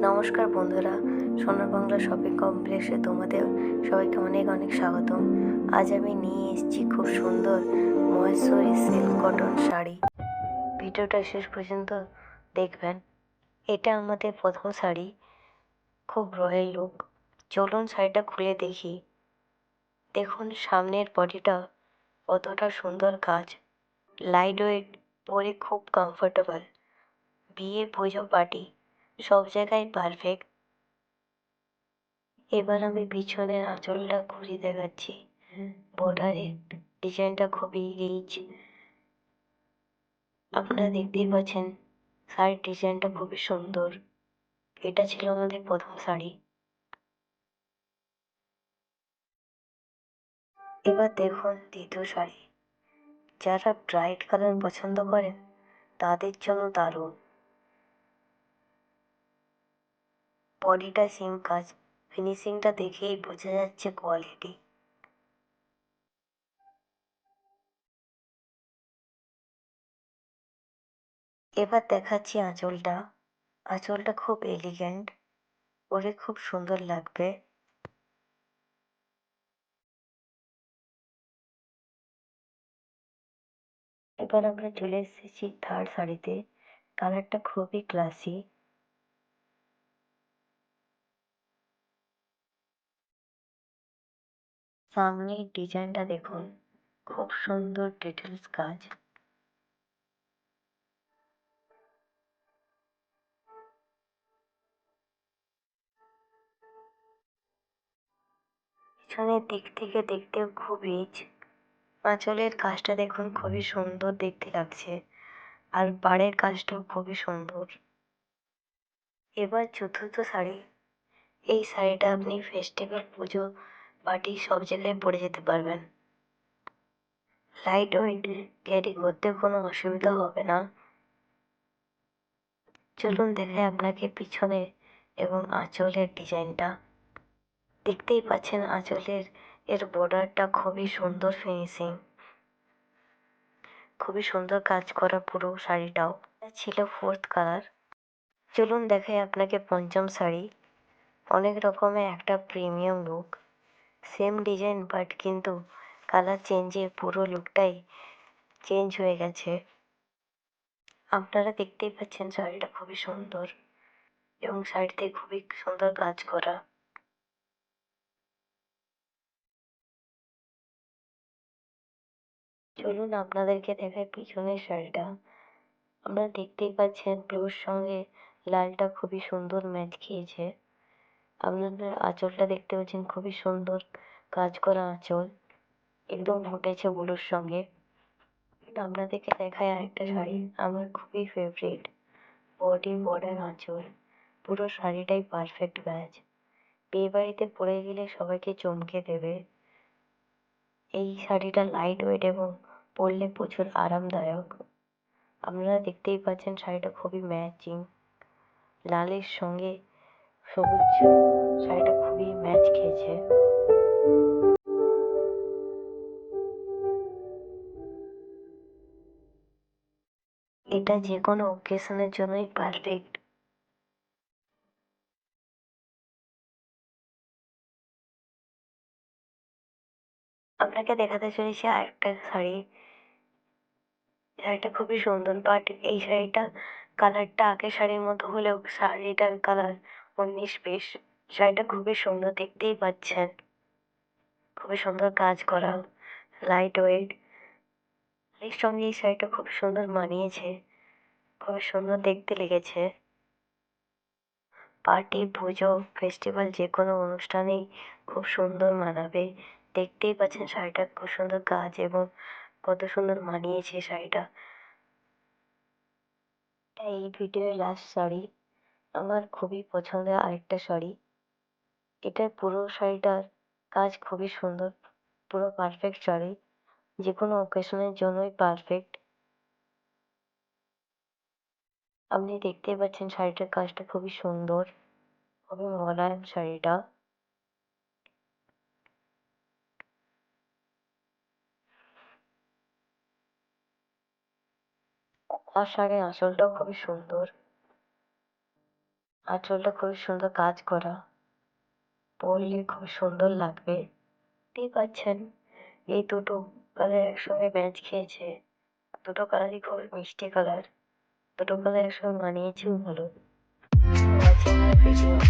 নমস্কার বন্ধুরা, সোনার বাংলা শপিং কমপ্লেক্সে তোমাদের সবাইকে অনেক অনেক স্বাগতম। আজ আমি নিয়ে এসেছি খুব সুন্দর মহেশ্বরী সিল্ক কটন শাড়ি। ভিডিওটা শেষ পর্যন্ত দেখবেন। এটা আমাদের প্রথম শাড়ি, খুব রয়্যাল লুক। চলুন শাড়িটা খুলে দেখি। দেখুন সামনের বডিটা কতটা সুন্দর কাজ, লাইট ওয়েট, পরে খুব কমফোর্টেবল। বিয়ে, পুজো, পার্টি সব জায়গায় পারফেক্ট। এবার আমি পিছনের আঁচলটা ঘুরিয়ে দেখাচ্ছি। বর্ডারের ডিজাইনটা খুবই রিচ, আপনারা দেখতেই পাচ্ছেন। শাড়ির ডিজাইনটা খুবই সুন্দর। এটা ছিল আমাদের প্রথম শাড়ি। এবার দেখুন দ্বিতীয় শাড়ি। যারা ব্রাইট কালার পছন্দ করেন তাদের জন্য দারুণ। বডিটা সেম কাজ, ফিনিশিংটা দেখেই বোঝা যাচ্ছে কোয়ালিটি। এবার দেখাচ্ছি আঁচলটা। আঁচলটা খুব এলিগেন্ট, পরে খুব সুন্দর লাগবে। এবার আমরা চলে এসেছি থার্ড শাড়িতে। কালারটা খুবই ক্লাসি। সামনের ডিজাইনটা দেখুন, খুব সুন্দর ডিটেলস কাজ। পিছনের দিক থেকে দেখতেও খুব রিচ। আঁচলের কাজটা দেখুন, খুবই সুন্দর দেখতে লাগছে, আর পাড়ের কাজটাও খুবই সুন্দর। এবার চতুর্থ শাড়ি। এই শাড়িটা আপনি ফেস্টিভ্যাল, পুজো, পার্টি সব জায়গায় পরে যেতে পারবেন। লাইট ওয়েট, ক্যারি করতে কোনো অসুবিধা হবে না। চলুন দেখাই আপনাকে পিছনে এবং আঁচলের ডিজাইনটা। দেখতেই পাচ্ছেন আঁচলের বর্ডারটা খুবই সুন্দর ফিনিশিং, খুবই সুন্দর কাজ করা পুরো শাড়িটাও। এটা ছিল ফোর্থ কালার। চলুন দেখাই আপনাকে পঞ্চম শাড়ি। অনেক রকমের একটা premium look, same design but কিন্তু কালার চেঞ্জে পুরো লুকটাই চেঞ্জ হয়ে গেছে। আপনারা দেখতেই পাচ্ছেন শাড়িটা খুবই সুন্দর এবং শাড়িতে খুবই সুন্দর কাজ করা। চলুন আপনাদেরকে দেখাই পিছনের শাড়িটা। আপনারা দেখতেই পাচ্ছেন ব্লুর সঙ্গে লালটা খুবই সুন্দর ম্যাচ খেয়েছে। আপনাদের আঁচলটা দেখতে পাচ্ছেন, খুবই সুন্দর কাজ করা আঁচল, একদম ফুটেছে ব্লুর সঙ্গে। আপনাদেরকে দেখায় আরেকটা শাড়ি, আমার খুবই ফেভারিট। বডি, বর্ডার, আঁচল, পুরো শাড়িটাই পারফেক্ট ম্যাচ। বিয়ে বাড়িতে পরে গেলে সবাইকে চমকে দেবে। এই শাড়িটা লাইট ওয়েট এবং পরলে প্রচুর আরামদায়ক। আপনারা দেখতেই পাচ্ছেন শাড়িটা খুবই ম্যাচিং, লালের সঙ্গে সবুজ, শাড়িটা খুবই ম্যাচ খেয়েছে। এটা যে কোনো অকেশনের জন্যই পারফেক্ট। আপনাকে দেখাতে চলেছি আরেকটা শাড়ি। শাড়িটা খুবই সুন্দর, বাট এই শাড়িটা কালারটা আগের শাড়ির মতো হলেও শাড়িটার কালার 19-20। শাড়িটা খুবই সুন্দর, দেখতেই পাচ্ছেন, খুবই সুন্দর কাজ করা, লাইট ওয়েট। এর সঙ্গে এই শাড়িটা খুব সুন্দর মানিয়েছে, খুব সুন্দর দেখতে লেগেছে। পার্টি, পুজো, ফেস্টিভ্যাল যে কোনো অনুষ্ঠানেই খুব সুন্দর মানাবে। দেখতেই পাচ্ছেন শাড়িটা খুব সুন্দর কাজ এবং কত সুন্দর মানিয়েছে শাড়িটা। এই ভিডিওর লাস্ট শাড়ি, আমার খুবই পছন্দের আরেকটা শাড়ি। এটার পুরো শাড়িটার কাজ খুবই সুন্দর, পুরো পারফেক্ট শাড়ি, যে কোনো অকেশনের জন্যই পারফেক্ট। আপনি দেখতেই পাচ্ছেন শাড়িটার কাজটা খুবই সুন্দর, খুবই মোলায়েম শাড়িটা। আর শাড়ির আঁচলটাও খুবই সুন্দর। আঁচলটা খুবই সুন্দর কাজ করা। পরলে খুব সুন্দর লাগবে। দেখতেই পাচ্ছেন এই দুটো কালার একসঙ্গে ম্যাচ খেয়েছে। দুটো কালারই খুবই মিষ্টি কালার। দুটো কালার একসঙ্গে মানিয়েছেও ভালো। Watching my video.